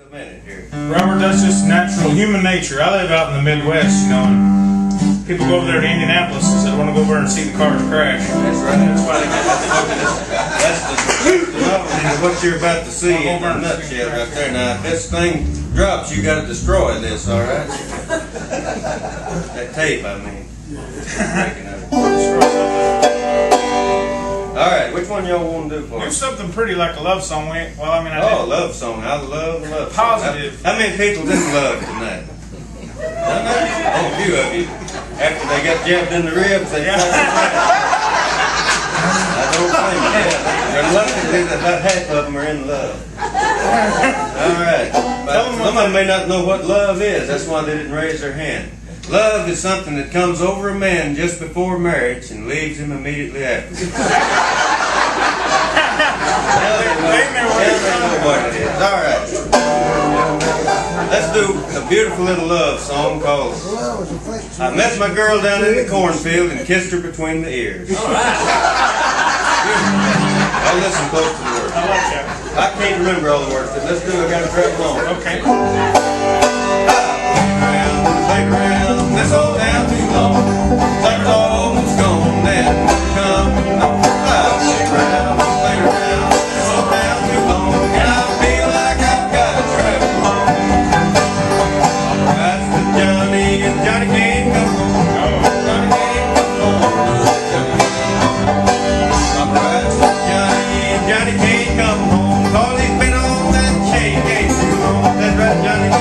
a minute here. Robert, that's just natural human nature. I live out in the Midwest, you know, and people go over there to Indianapolis and say they want to go over and see the cars crash. That's right. That's why they got that's the novelty of what you're about to see in a nutshell right there. Now, if this thing drops, you got to destroy this, all right? That tape, I mean. All right, which one y'all want to do for Do us? something pretty like a love song. Well, I mean, Oh, love song. I love love song. Positive. How many people didn't love tonight? Oh, a few of you. After they got jabbed in the ribs, they got I don't blame you. They're lucky that about half of them are in love. All right. But some of them may not know what love is. That's why they didn't raise their hand. Love is something that comes over a man just before marriage and leaves him immediately after. They know what it is. All right. Let's do a beautiful little love song called I Met My Girl Down in the Cornfield and Kissed Her Between the Ears. All right. I'll listen close to the words. I like that. I can't remember all the words, but let's do it. I got to travel on. Okay. Playground, this old town too long. Summer's almost gone, and come playground, this old town too long, and I feel like I've got to travel on. Alright, to Johnny and Johnny can't come home. Johnny can't come home. Alright, to Johnny and Johnny can't come home, 'cause he's been on that chain gang too long. That's right, Johnny.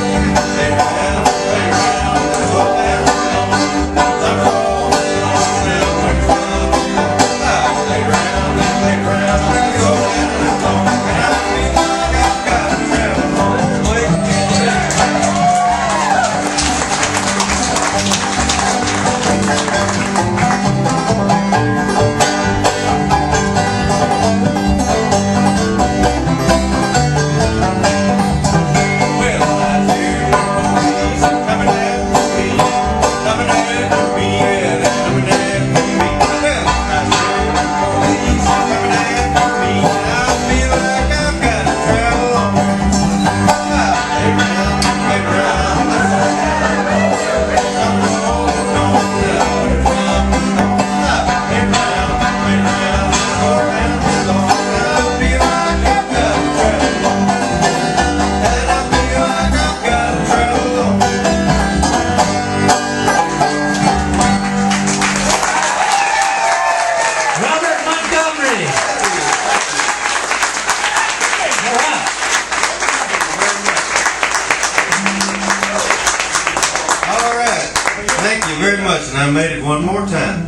Thank you very much, and I made it one more time.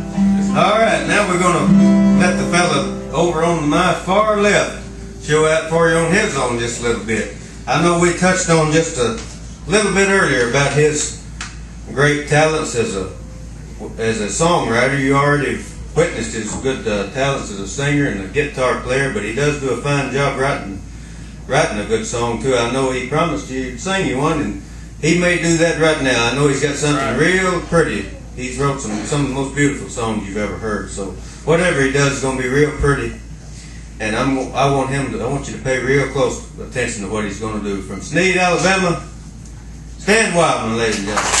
All right, now we're going to let the fella over on my far left show out for you on his own just a little bit. I know we touched on just a little bit earlier about his great talents as a songwriter. You already witnessed his good talents as a singer and a guitar player, but he does do a fine job writing a good song too. I know he promised you he'd sing you one, and he may do that right now. I know he's got something real pretty. He's wrote some of the most beautiful songs you've ever heard. So whatever he does is going to be real pretty. And I want you to pay real close attention to what he's going to do. From Sneed, Alabama, Stan Wildman, ladies and gentlemen.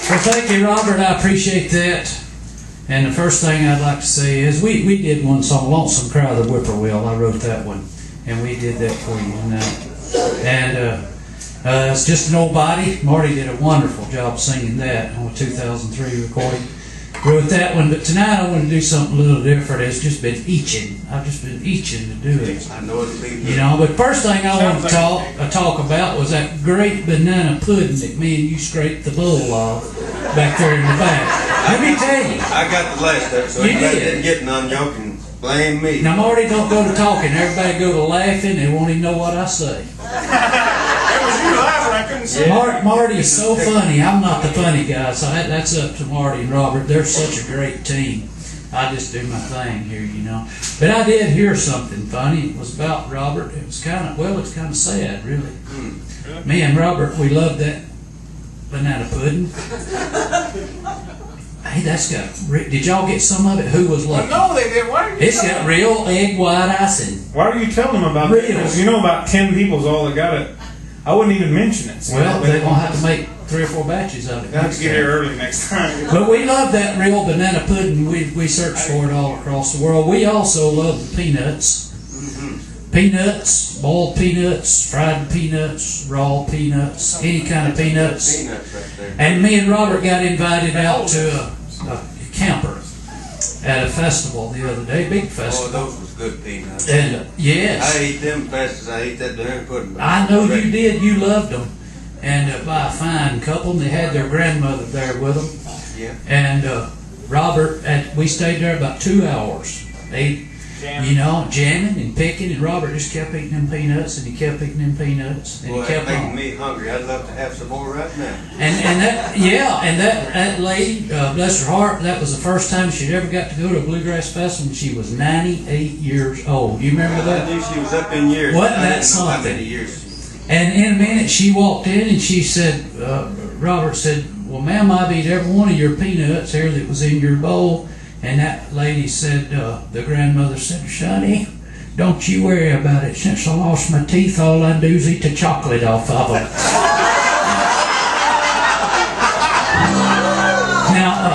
Well, thank you, Robert. I appreciate that. And the first thing I'd like to say is we did one song, Lonesome Cry of the Whippoorwill. I wrote that one. And we did that for you. And it's just an old body. Marty did a wonderful job singing that on a 2003 recording. Wrote that one, but tonight I want to do something a little different. It's just been itching. I've just been itching to do it. I know it'll be good. You know, but first thing I want to talk about was that great banana pudding that me and you scraped the bowl off back there in the back. Let me tell you. I got the last of it, so if I didn't get none, y'all can blame me. Now, Marty don't go to talking. Everybody go to laughing. They won't even know what I say. It was you laughing. I couldn't see. Marty is so funny. I'm not the funny guy, so that's up to Marty and Robert. They're such a great team. I just do my thing here, you know. But I did hear something funny. It was about Robert. It was kind of sad, really. Me and Robert, we loved that banana pudding. Hey, that's got. Did y'all get some of it? Who was lucky? No, they didn't. Why did you It's got real egg white icing. Why are you telling them about that? Because you know about 10 people's all that got it. I wouldn't even mention it. So well, they're going to have to make 3 or 4 batches of it. Got to get here early next time. But we love that real banana pudding. We search for it all across the world. We also love the peanuts. Peanuts, boiled peanuts, fried peanuts, raw peanuts, any kind of peanuts. Peanuts right there. And me and Robert got invited out to a camper at a festival the other day, big Oh, festival. those was good peanuts. And yes, I ate them fast as I ate that banana pudding. I know you did. You loved them. And by a fine couple, and they had their grandmother there with them. Yeah. And Robert, we stayed there about 2 hours. They, you know, jamming and picking, and Robert just kept eating them peanuts, and he kept eating them peanuts, and Boy, he kept that's making on. me hungry. I'd love to have some more right now. And that, yeah, and that lady, bless her heart, that was the first time she'd ever got to go to a bluegrass festival, and she was 98 years old. You remember I that? knew she was up in years. Wasn't I that didn't know how something? many years. And in a minute, she walked in and she said, Robert said, well, ma'am, I've eaten every one of your peanuts here that was in your bowl. And that lady said, the grandmother said, Sonny, don't you worry about it. Since I lost my teeth, all I do is eat the chocolate off of them. Now,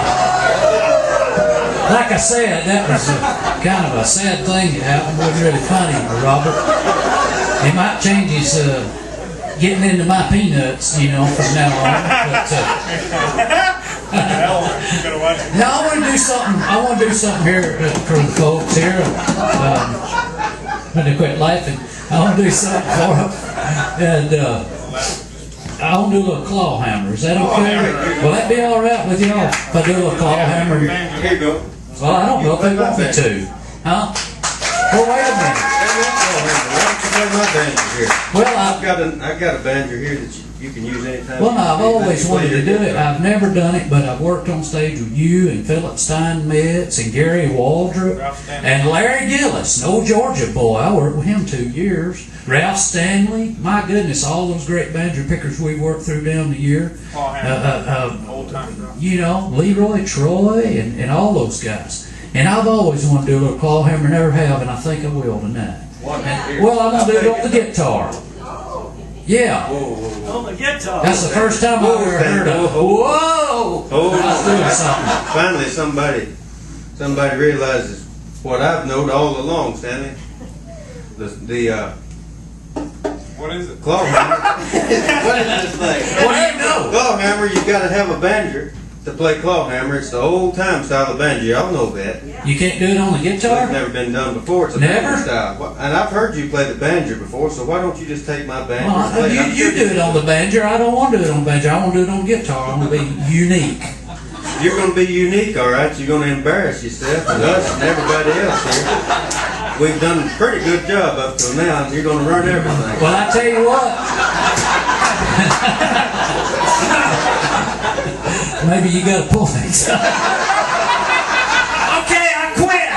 like I said, that was kind of a sad thing that happened. It wasn't really funny for Robert. He might change his getting into my peanuts, you know, from now on. But now I want to do something. I want to do something here for the folks here. When they quit laughing, I want to do something for them, and I want to do a little claw hammer. Is that okay? Will that be all right with y'all if I do a little claw hammer? Here you go. Well, I don't know if they want me to, huh? Well, wait a minute. Why don't you play my banjo here? Well, I've got a banjo here that you can use anytime. Well, no, I've always Play wanted to your do it. guitar. I've never done it, but I've worked on stage with you and Philip Steinmetz and Gary Waldrop and Larry Gillis, an old Georgia boy. I worked with him 2 years. Ralph Stanley, my goodness, all those great banjo pickers we worked through down the year. You know, Leroy Troy and all those guys. And I've always wanted to do a little claw hammer, never have, and I think I will tonight. Well, I'm going to do it on the guitar. Yeah. On the guitar. That's the first time I've ever heard of. Whoa! I was doing something. Finally, somebody realizes what I've known all along, Stanley. The What is it? claw hammer. What is this thing? What do you know? Claw hammer. You got to have a banjo to play claw hammer. It's the old time style of banjo. Y'all know that. You can't do it on the It's guitar? never been done before. It's a Never? banjo style. And I've heard you play the banjo before, so why don't you just take my banjo and Well, play it? I'm you sure do it on the banjo. I don't want to do it on the banjo. I want to do it on the guitar. I want to be unique. You're going to be unique, all right? You're going to embarrass yourself and us and everybody else here. We've done a pretty good job up till now, and you're going to run everything. Well, I tell you what. Maybe you got a point. Okay, I quit.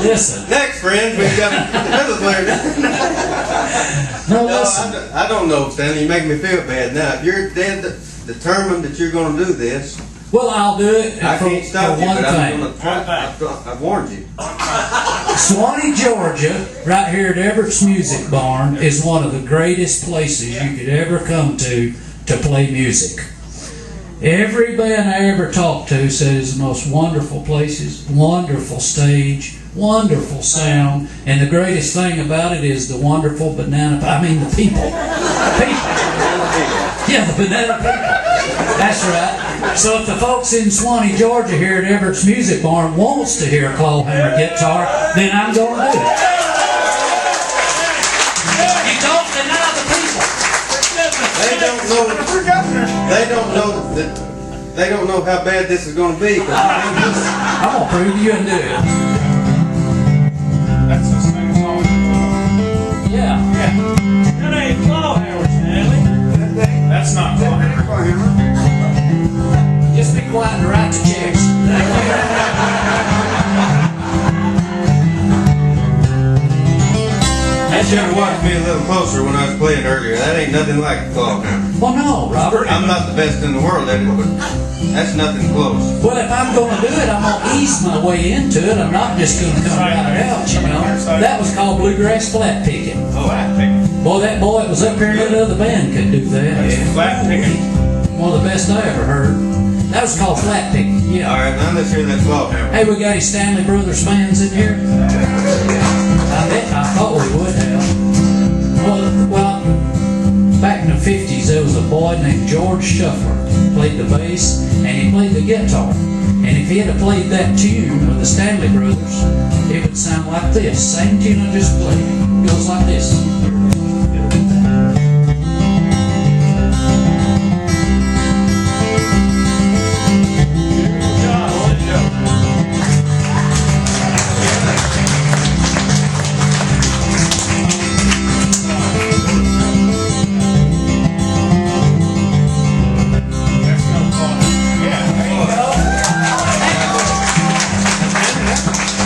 Listen. Next, friends, we've got another player. No, No, listen. I don't know, Stanley. You make me feel bad now. If you're dead determined that you're going to do this, Well, I'll do it I for, can't stop for you, one but I'm thing. going to try. I've warned you. Suwanee, Georgia, right here at Everett's Music Barn, is one of the greatest places you could ever come to play music. Every band I ever talked to said it's the most wonderful places, wonderful stage, wonderful sound, and the greatest thing about it is the wonderful the people. People. Yeah, the banana people. That's right. So if the folks in Suwanee, Georgia here at Everett's Music Barn wants to hear claw hammer guitar, then I'm going to do it. You don't deny the people. They don't know. They don't know how bad this is going to be. I'm going to prove to you and do it. That's the same song. Yeah. That ain't claw hammer, Stanley. That's not claw hammer. Just be quiet and write the checks. I tell you what, me a little closer when I was playing earlier. That ain't nothing like a claw hammer. Well, no, Robert. I'm not the best in the world at it, but that's nothing close. Well, if I'm going to do it, I'm going to ease my way into it. I'm not just going to come right out, you know. That was called bluegrass flat picking. Oh, flat picking. Boy, that boy that was up here in that other band could do that. That's flat picking. One of the best I ever heard. That was called flat picking, yeah. All right, now let's hear that claw hammer. Hey, we got any Stanley Brothers fans in here? I thought we would have. Well, back in the 50s, there was a boy named George Shuffler. He played the bass, and he played the guitar. And if he had played that tune with the Stanley Brothers, it would sound like this. Same tune I just played. It goes like this.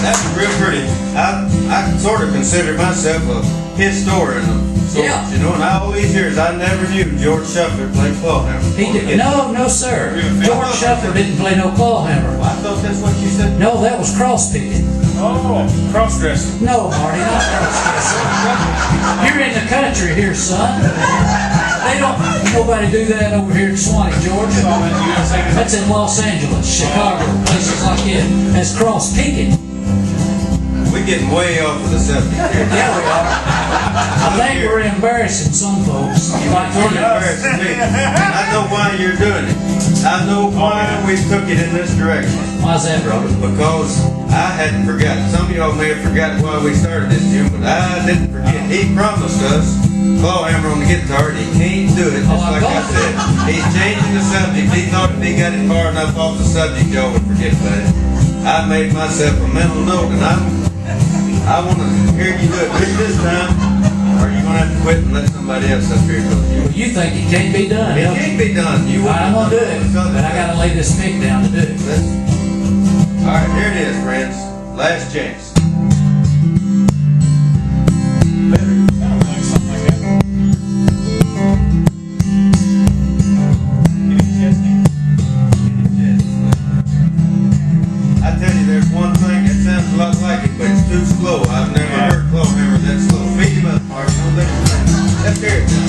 That's real pretty. I sort of consider myself a historian of sorts, Yeah. you know, and all these years I never knew George Shuffler played claw hammer. He did. No, sir. George Shuffler didn't play no claw hammer. I thought that's what you said. No, that was cross picking. Oh, cross-dressing. No, Marty, not cross dressing. You're in the country here, son. They don't. Nobody do that over here in Suwanee, Georgia. That's in Los Angeles, Chicago, places like it. That's cross picking. We're getting way off of the subject here. Yeah, we are. I think we're embarrassing some folks. Like You're me. embarrassing me. I know why you're doing it. I know why we took it in this direction. Why's that, brother? Because I hadn't forgotten. Some of y'all may have forgotten why we started this tune, but I didn't forget. He promised us claw hammer on the guitar, and he can't do it. Just like I said, he's changing the subject. He thought if he got it far enough off the subject, y'all would forget about it. I made myself a mental note, and I want to hear you do it this time, or you're going to have to quit and let somebody else up here do it. You think it can't be done? It don't you? can't be done. You All right, I'm gonna do it, but I gotta lay this pick down to do it. All right, here it is, friends. Last chance. Sounds like something like that. I tell you, there's one thing that sounds a lot like it, but it's too slow. I've never heard claw hammer that slow. Speed him up, Mark. Don't let him sing. Let's hear it now.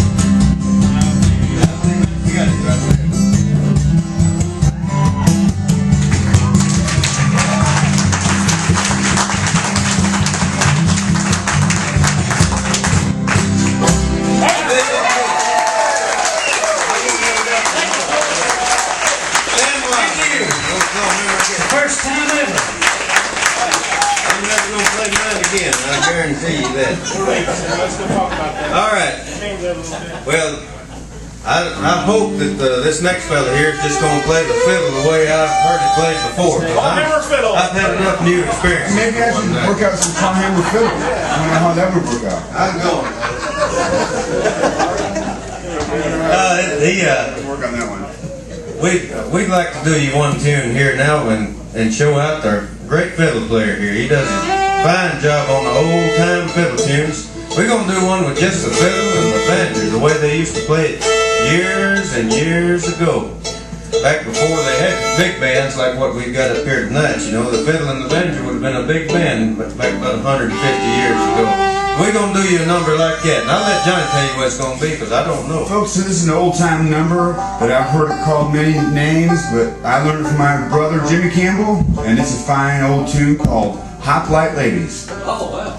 You got it right there. First time ever. I'm never going to play mine again. I guarantee you that. Let's go talk about that. All right. Change that a little bit. Well, I hope that this next fella here is just going to play the fiddle the way I've heard it played before. 'Cause Hammer fiddle. I've had enough new experience. Maybe I should work out some claw hammer fiddle. I don't know how that would work out. I'm going. Work on that one. We'd like to do you one tune here now and show out our great fiddle player here. He does a fine job on the old time fiddle tunes. We're gonna do one with just the fiddle and the banjo, the way they used to play it years and years ago. Back before they had big bands like what we've got up here tonight, you know, the fiddle and the banjo would have been a big band back about 150 years ago. We're gonna do you a number like that, and I'll let Johnny tell you what it's gonna be, because I don't know. Folks, this is an old time number that I've heard it called many names, but I learned it from my brother Jimmy Campbell, and it's a fine old tune called Hoplite Ladies. Oh, wow.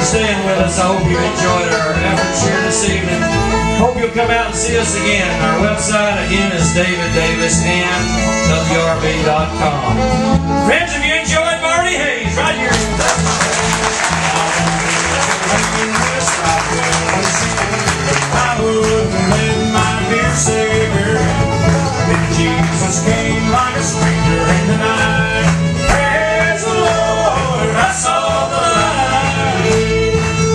staying with us. I hope you enjoyed our efforts here this evening. Hope you'll come out and see us again. Our website again is daviddavisandwrb.com. Friends, if you enjoyed Marty Hayes, right here. I wouldn't let my dear Savior if Jesus came like a stranger in the night. Praise the Lord, I saw the light.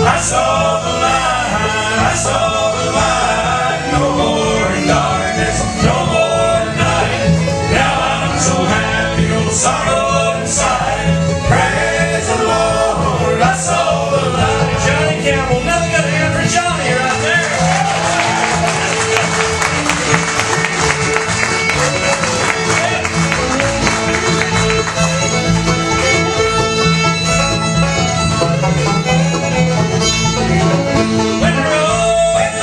I saw the light. I saw the light. No more in darkness, no more night. Now I'm so happy, no sorrow inside. Praise the Lord, I saw the light. Johnny Campbell, nothing got a hand for Johnny right there. When the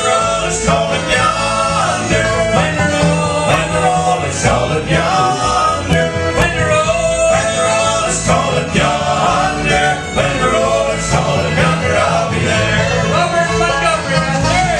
roll is calling yonder. When the roll is calling yonder. When the roll is calling yonder. When the roll is calling yonder, I'll be there. Robert Montgomery right there.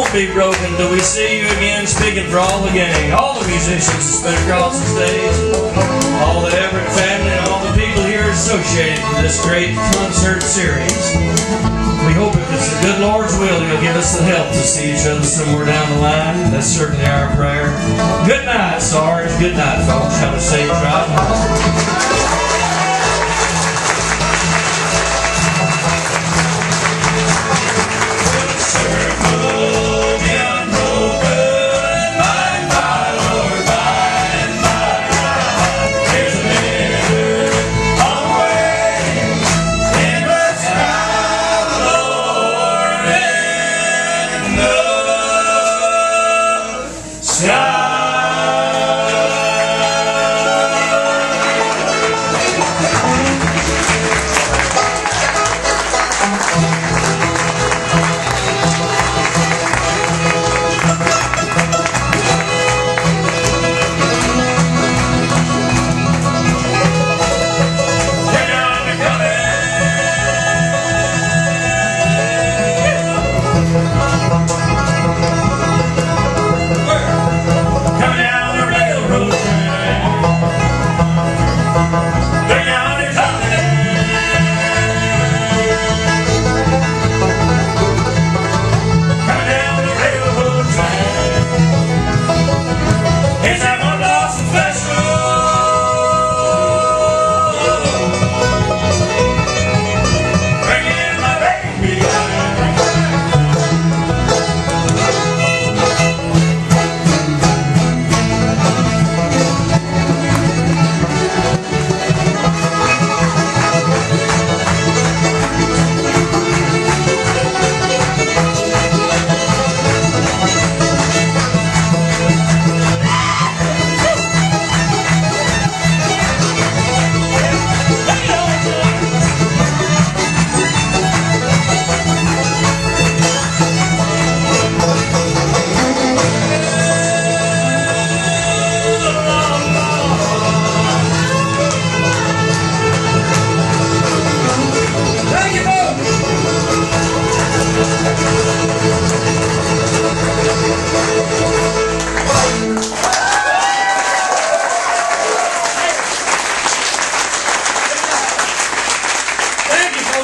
Be broken till we see you again, speaking for all the gang, all the musicians that spin across the stage, all the Everett family, and all the people here associated with this great concert series. We hope if it's the good Lord's will, He'll give us the help to see each other somewhere down the line. That's certainly our prayer. Good night, Sarge. Good night, folks. Have a safe drive home.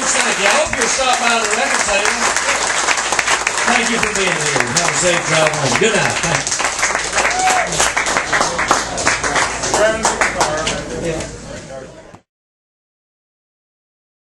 folks, thank you. I hope you'll stop by the record table. Thank you for being here. Have a safe drive home. Good night. Thank you. Driving to the car. Yeah.